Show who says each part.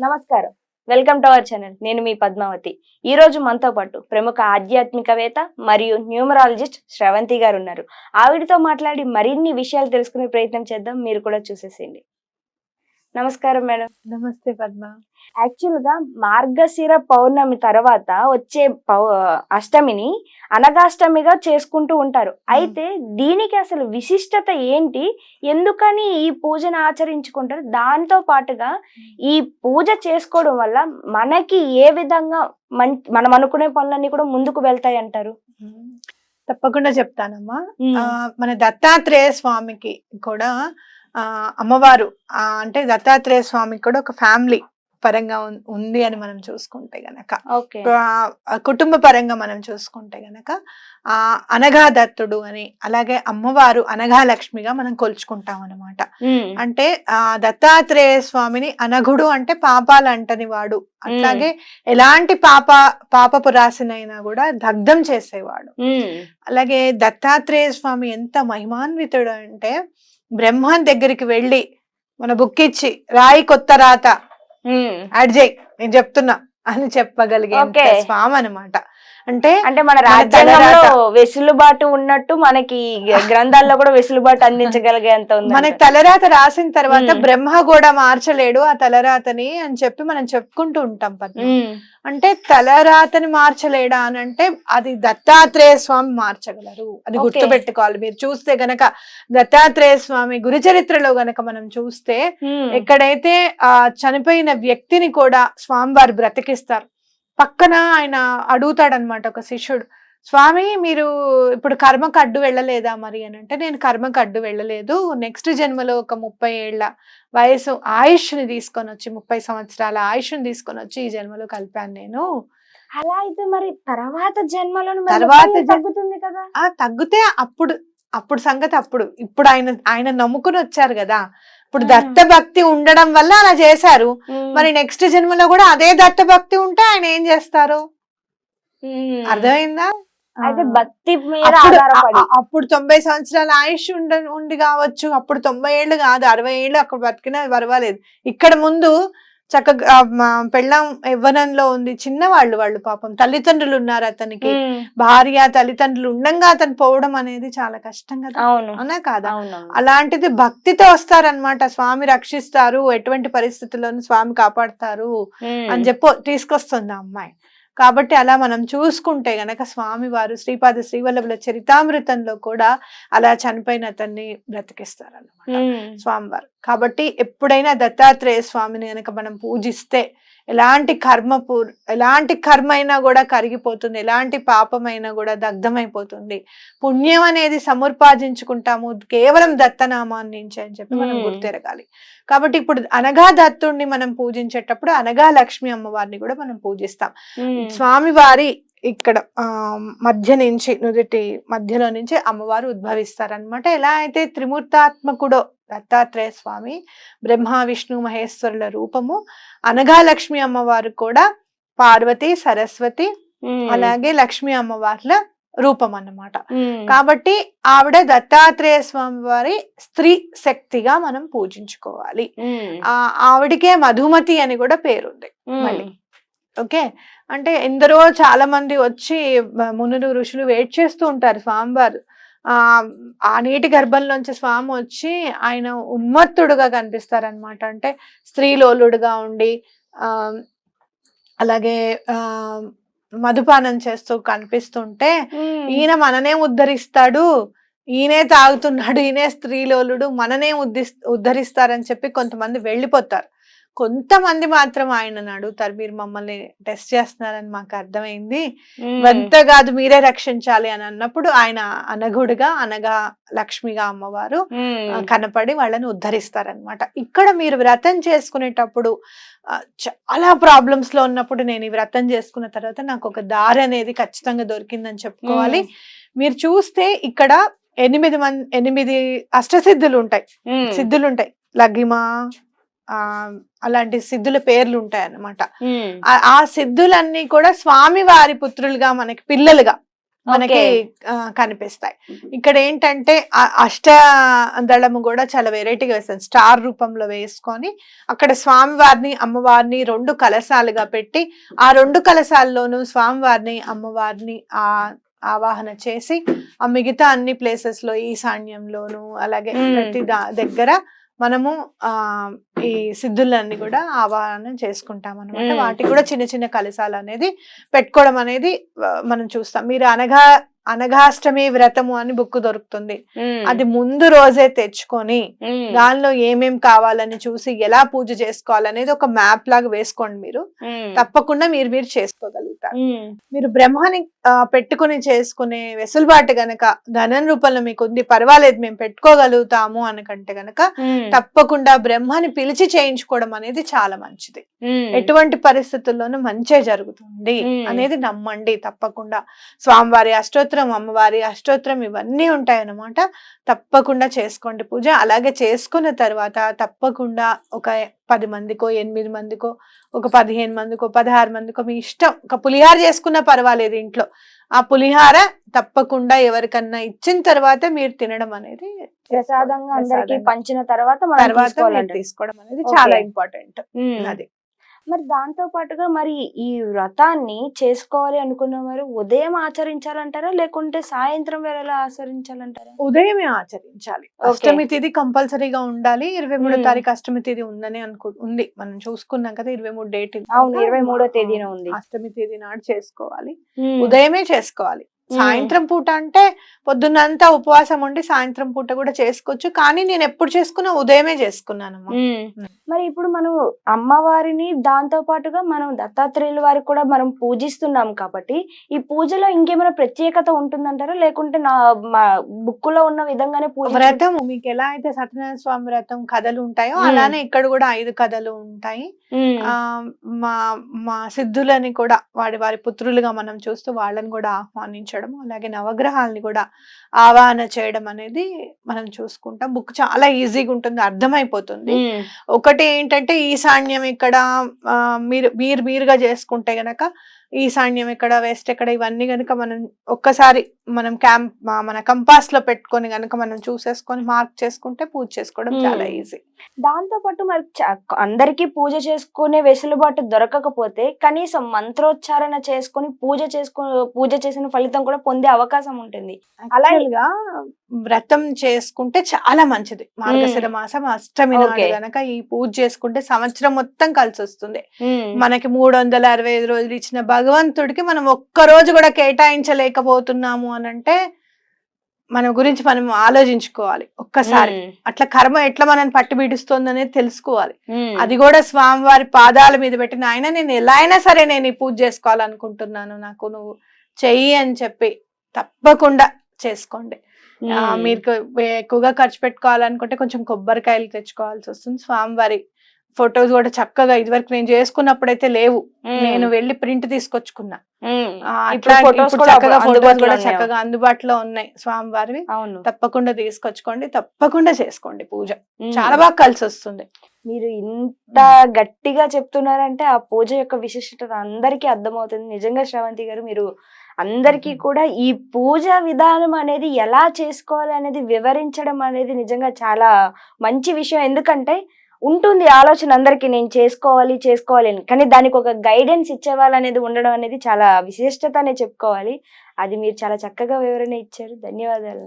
Speaker 1: నమస్కారం. Welcome to our channel. నేను మీ పద్మావతి. ఈ రోజు మనతో పాటు ప్రముఖ ఆధ్యాత్మికవేత్త మరియు న్యూమరాలజిస్ట్ శ్రవంతి గారు ఉన్నారు. ఆవిడతో మాట్లాడి మరిన్ని విషయాలు తెలుసుకునే ప్రయత్నం చేద్దాం. మీరు కూడా చూసేసేయండి. నమస్కారం మేడం.
Speaker 2: నమస్తే పద్మ.
Speaker 1: యాక్చువల్ గా మార్గశిర పౌర్ణమి తర్వాత వచ్చే అష్టమిని అనగాష్టమిగా చేసుకుంటూ ఉంటారు. అయితే దీనికి అసలు విశిష్టత ఏంటి, ఎందుకని ఈ పూజను ఆచరించుకుంటారు, దాంతో పాటుగా ఈ పూజ చేసుకోవడం వల్ల మనకి ఏ విధంగా మనం అనుకునే పనులన్నీ కూడా ముందుకు వెళ్తాయి అంటారు?
Speaker 2: తప్పకుండా చెప్తానమ్మా. మన దత్తాత్రేయ స్వామికి కూడా అమ్మవారు అంటే దత్తాత్రేయ స్వామికి కూడా ఒక ఫ్యామిలీ పరంగా ఉంది అని మనం చూసుకుంటే గనక, కుటుంబ పరంగా మనం చూసుకుంటే గనక అనగా దత్తుడు అని, అలాగే అమ్మవారు అనగా లక్ష్మిగా మనం కొలుచుకుంటాం అన్నమాట. అంటే దత్తాత్రేయ స్వామిని అనగుడు అంటే పాపాలు అంటని వాడు, అట్లాగే ఎలాంటి పాపపు రాశినైనా కూడా దగ్ధం చేసేవాడు. అలాగే దత్తాత్రేయ స్వామి ఎంత మహిమాన్వితుడు అంటే, బ్రహ్మన్ దగ్గరికి వెళ్ళి మన బుక్ ఇచ్చి రాయి కొత్త రాత అడ్జయ్ నేను చెప్తున్నా అని చెప్పగలిగే స్వామి అనమాట. అంటే మన
Speaker 1: రాజ్యాంగంలో వెసులుబాటు ఉన్నట్టు మనకి గ్రంథాల్లో కూడా వెసులుబాటు అందించగలిగేంత ఉంది.
Speaker 2: మనకి తలరాత రాసిన తర్వాత బ్రహ్మ కూడా మార్చలేడు ఆ తలరాతని అని చెప్పి మనం చెప్పుకుంటూ ఉంటాం పద్మ. అంటే తలరాతని మార్చలేడా అని అంటే అది దత్తాత్రేయ స్వామి మార్చగలరు, అది గుర్తుపెట్టుకోవాలి. మీరు చూస్తే గనక దత్తాత్రేయ స్వామి గురు చరిత్రలో గనక మనం చూస్తే ఎక్కడైతే చనిపోయిన వ్యక్తిని కూడా స్వామివారు బ్రతికిస్తారు. పక్కన ఆయన అడుగుతాడనమాట ఒక శిష్యుడు, స్వామి మీరు ఇప్పుడు కర్మకు అడ్డు వెళ్ళలేదా మరి అని అంటే, నేను కర్మకు అడ్డు వెళ్ళలేదు, నెక్స్ట్ జన్మలో ఒక 30 ఏళ్ల వయసు ఆయుష్ని తీసుకొని వచ్చి 30 సంవత్సరాల ఆయుష్ని తీసుకొని వచ్చి ఈ జన్మలో కలిపాను నేను.
Speaker 1: అలా అయితే మరి తర్వాత జన్మలో తగ్గుతుంది కదా?
Speaker 2: తగ్గితే అప్పుడు సంగతి అప్పుడు. ఇప్పుడు ఆయన నమ్ముకుని వచ్చారు కదా, ఇప్పుడు దత్త భక్తి ఉండడం వల్ల అలా చేశారు. మరి నెక్స్ట్ జన్మలో కూడా అదే దత్త భక్తి ఉంటే ఆయన ఏం చేస్తారు? అర్థమైందా?
Speaker 1: అయితే భక్తి
Speaker 2: అప్పుడు 90 సంవత్సరాల ఆయుష్ ఉండి కావచ్చు, అప్పుడు 90 ఏళ్ళు కాదు 60 ఏళ్ళు అక్కడ బతికినా పర్వాలేదు. ఇక్కడ ముందు చక్కగా పెళ్ళాం యవ్వనంలో ఉంది, చిన్నవాళ్ళు పాపం తల్లిదండ్రులు ఉన్నారు అతనికి, భార్య తల్లిదండ్రులు ఉండంగా అతను పోవడం అనేది చాలా కష్టం కదా, అవునా కాదా? అలాంటిది భక్తితో వస్తారనమాట, స్వామి రక్షిస్తారు, ఎటువంటి పరిస్థితుల్లోనూ స్వామి కాపాడతారు అని చెప్పి తీసుకొస్తుంది ఆ అమ్మాయి. కాబట్టి అలా మనం చూసుకుంటే గనక స్వామి వారు శ్రీపాద శ్రీవల్లభుల చరితామృతంలో కూడా అలా చనిపోయిన అతన్ని బ్రతికిస్తారన్నమాట స్వామివారు. కాబట్టి ఎప్పుడైనా దత్తాత్రేయ స్వామిని గనక మనం పూజిస్తే ఎలాంటి కర్మ అయినా కూడా కరిగిపోతుంది, ఎలాంటి పాపమైనా కూడా దగ్ధమైపోతుంది. పుణ్యం అనేది సముపార్జించుకుంటాము కేవలం దత్తనామాన్ని నుంచి అని చెప్పి మనం గుర్తెరగాలి. కాబట్టి ఇప్పుడు అనగా దత్తుడిని మనం పూజించేటప్పుడు అనగా లక్ష్మి అమ్మవారిని కూడా మనం పూజిస్తాం. స్వామివారి ఇక్కడ నుదుటి మధ్యలో నుంచి అమ్మవారు ఉద్భవిస్తారనమాట. ఎలా అయితే త్రిమూర్తాత్మకుడో దత్తాత్రేయ స్వామి, బ్రహ్మ విష్ణు మహేశ్వరుల రూపము, అనగా లక్ష్మి అమ్మవారు కూడా పార్వతి సరస్వతి అలాగే లక్ష్మి అమ్మవార్ల రూపం అన్నమాట. కాబట్టి ఆవిడ దత్తాత్రేయ స్వామి వారి స్త్రీ శక్తిగా మనం పూజించుకోవాలి. ఆవిడికే మధుమతి అని కూడా పేరుంది మళ్ళీ. ఓకే, అంటే ఎందరో చాలా మంది వచ్చి మునులు ఋషులు వెయిట్ చేస్తూ ఉంటారు స్వామివారు. ఆ నీటి గర్భంలోంచి స్వామి వచ్చి ఆయన ఉన్మత్తుడుగా కనిపిస్తారనమాట. అంటే స్త్రీలోలుడుగా ఉండి అలాగే మధుపానం చేస్తూ కనిపిస్తుంటే, ఈయన మననే ఉద్ధరిస్తాడు, ఈయనే తాగుతున్నాడు, ఈయనే స్త్రీలోలుడు, మననే ఉద్ధరిస్తారని చెప్పి కొంతమంది వెళ్ళిపోతారు. కొంతమంది మాత్రం ఆయనను అడుగుతారు, మీరు మమ్మల్ని టెస్ట్ చేస్తున్నారని మాకు అర్థమైంది, అంత కాదు మీరే రక్షించాలి అని అన్నప్పుడు ఆయన అనగుడుగా అనగా లక్ష్మిగా అమ్మవారు కనపడి వాళ్ళని ఉద్ధరిస్తారనమాట. ఇక్కడ మీరు వ్రతం చేసుకునేటప్పుడు చాలా ప్రాబ్లమ్స్ లో ఉన్నప్పుడు, నేను ఈ వ్రతం చేసుకున్న తర్వాత నాకు ఒక దారి అనేది ఖచ్చితంగా దొరికిందని చెప్పుకోవాలి. మీరు చూస్తే ఇక్కడ 8 అష్టసిద్ధులు ఉంటాయి, సిద్ధులు ఉంటాయి, లగ్గిమ అలాంటి సిద్ధుల పేర్లు ఉంటాయి అన్నమాట. ఆ సిద్ధులన్నీ కూడా స్వామి వారి పుత్రులుగా మనకి పిల్లలుగా మనకి కనిపిస్తాయి. ఇక్కడ ఏంటంటే అష్ట దళము కూడా చాలా వెరైటీగా వేస్తాం. స్టార్ రూపంలో వేసుకొని అక్కడ స్వామివారిని అమ్మవారిని 2 కలశాలుగా పెట్టి ఆ 2 కలశాల్లోనూ స్వామివారిని అమ్మవారిని ఆవాహన చేసి ఆ మిగతా అన్ని ప్లేసెస్ లో ఈశాన్యంలోను అలాగే ప్రతి దగ్గర మనము ఈ సిద్ధులన్నీ కూడా ఆవాహన చేసుకుంటాం అనమాట. వాటికి కూడా చిన్న చిన్న కలశాలు అనేది పెట్టుకోవడం అనేది మనం చూస్తాం. మీరు అనఘాష్టమి వ్రతము అని బుక్ దొరుకుతుంది, అది ముందు రోజే తెచ్చుకొని దానిలో ఏమేం కావాలని చూసి ఎలా పూజ చేసుకోవాలనేది ఒక మ్యాప్ లాగా వేసుకోండి. మీరు తప్పకుండా మీరు చేసుకోగలుగుతారు. మీరు బ్రహ్మాని పెట్టుకుని చేసుకునే వెసులుబాటు గనక ధనం రూపంలో మీకు ఉంది, పర్వాలేదు మేము పెట్టుకోగలుగుతాము అనకంటే గనక తప్పకుండా బ్రహ్మాని పిలిచి చేయించుకోవడం అనేది చాలా మంచిది. ఎటువంటి పరిస్థితుల్లోనూ మంచే జరుగుతుంది అనేది నమ్మండి. తప్పకుండా స్వామివారి అష్టోత్తరం, అమ్మవారి అష్టోత్తరం ఇవన్నీ ఉంటాయన్నమాట. తప్పకుండా చేసుకోండి పూజ. అలాగే చేసుకున్న తర్వాత తప్పకుండా ఒక 10 మందికో 8 మందికో ఒక 15 మందికో 16 మందికో మీ ఇష్టం ఒక పులిహార చేసుకున్నా పర్వాలేదు ఇంట్లో. ఆ పులిహార తప్పకుండా ఎవరికన్నా ఇచ్చిన తర్వాత మీరు తినడం అనేది
Speaker 1: ప్రసాదంగా అందరికి పంచిన తర్వాత
Speaker 2: తీసుకోవడం అనేది చాలా ఇంపార్టెంట్. అది
Speaker 1: మరి దాంతో పాటుగా మరి ఈ వ్రతాన్ని చేసుకోవాలి అనుకున్న వారు ఉదయం ఆచరించాలంటారా లేకుంటే సాయంత్రం వేళలో ఆచరించాలంటారా?
Speaker 2: ఉదయమే ఆచరించాలి. అష్టమి తిథి కంపల్సరీగా ఉండాలి. 23వ తారీఖు అష్టమి తిథి ఉందని ఉంది, మనం చూసుకున్నాం కదా. 23 డేట్.
Speaker 1: అవును, 23వ తేదీన ఉంది.
Speaker 2: అష్టమి తిథి నాడు చేసుకోవాలి, ఉదయమే చేసుకోవాలి. సాయంత్రం పూట అంటే పొద్దున్నంతా ఉపవాసం ఉండి సాయంత్రం పూట కూడా చేసుకోవచ్చు, కానీ నేను ఎప్పుడు చేసుకున్నా ఉదయమే చేసుకున్నానమ్మా.
Speaker 1: మరి ఇప్పుడు మనం అమ్మవారిని దాంతో పాటుగా మనం దత్తాత్రేయుల వారికి కూడా మనం పూజిస్తున్నాం కాబట్టి ఈ పూజలో ఇంకేమైనా ప్రత్యేకత ఉంటుందంటారా లేకుంటే మా బుక్ లో ఉన్న విధంగానే పూజ?
Speaker 2: వ్రతం మీకు ఎలా అయితే సత్యనారాయణ స్వామి వ్రతం కథలు ఉంటాయో అలానే ఇక్కడ కూడా 5 కథలు ఉంటాయి. మా సిద్ధులని కూడా వారి పుత్రులుగా మనం చూస్తూ వాళ్ళని కూడా ఆహ్వానించడం, అలాగే నవగ్రహాలని కూడా ఆవాహన చేయడం అనేది మనం చూసుకుంటాం. బుక్ చాలా ఈజీగా ఉంటుంది, అర్థమైపోతుంది. ఒకటి ఏంటంటే ఈశాన్యం ఇక్కడ మీరుగా చేసుకుంటే గనక ఈశాన్యం ఎక్కడ, వెస్ట్ ఎక్కడ, ఇవన్నీ గనుక మనం ఒక్కసారి మన కంపాస్ లో పెట్టుకొని గనుక మనం చూసేసుకొని మార్క్ చేసుకుంటే పూజ చేసుకోవడం చాలా ఈజీ.
Speaker 1: దాంతో పాటు మరి అందరికీ పూజ చేసుకునే వెసులుబాటు దొరకకపోతే కనీసం మంత్రోచ్చారణ చేసుకొని పూజ చేసిన ఫలితం కూడా పొందే అవకాశం ఉంటుంది.
Speaker 2: అలాగా వ్రతం చేసుకుంటే చాలా మంచిది. మార్గశిర మాసం అష్టమి నాడు గనక ఈ పూజ చేసుకుంటే సంవత్సరం మొత్తం కలిసి వస్తుంది. మనకి 365 రోజులు ఇచ్చిన భగవంతుడికి మనం ఒక్క రోజు కూడా కేటాయించలేకపోతున్నాము అని అంటే మన గురించి మనం ఆలోచించుకోవాలి ఒక్కసారి. అట్లా కర్మ ఎట్లా మనం పట్టి పీడిస్తుంది అనేది తెలుసుకోవాలి. అది కూడా స్వామివారి పాదాల మీద పెట్టిన ఆయన నేను ఎలా అయినా సరే నేను ఈ పూజ చేసుకోవాలనుకుంటున్నాను, నాకు నువ్వు చెయ్యి అని చెప్పి తప్పకుండా చేసుకోండి. మీరు ఎక్కువగా ఖర్చు పెట్టుకోవాలనుకుంటే కొంచెం కొబ్బరికాయలు తెచ్చుకోవాల్సి వస్తుంది. స్వామివారి ఫొటోస్ కూడా చక్కగా ఇదివరకు నేను చేసుకున్నప్పుడైతే లేవు, నేను వెళ్ళి ప్రింట్ తీసుకొచ్చుకున్నా. చక్కగా అందుబాటులో ఉన్నాయి స్వామివారివి. తప్పకుండా తీసుకొచ్చుకోండి, తప్పకుండా చేసుకోండి పూజ, చాలా బాగా కలిసి వస్తుంది.
Speaker 1: మీరు ఇంత గట్టిగా చెప్తున్నారంటే ఆ పూజ యొక్క విశిష్టత అందరికీ అర్థమవుతుంది. నిజంగా శ్రావంతి గారు, మీరు అందరికీ కూడా ఈ పూజ విధానం అనేది ఎలా చేసుకోవాలి అనేది వివరించడం అనేది నిజంగా చాలా మంచి విషయం. ఎందుకంటే ఉంటుంది ఆలోచన అందరికి నేను చేసుకోవాలి అని, కానీ దానికి ఒక గైడెన్స్ ఇచ్చేవాళ్ళు అనేది ఉండడం అనేది చాలా విశిష్టత అనే చెప్పుకోవాలి. అది మీరు చాలా చక్కగా వివరణ ఇచ్చారు. ధన్యవాదాలు.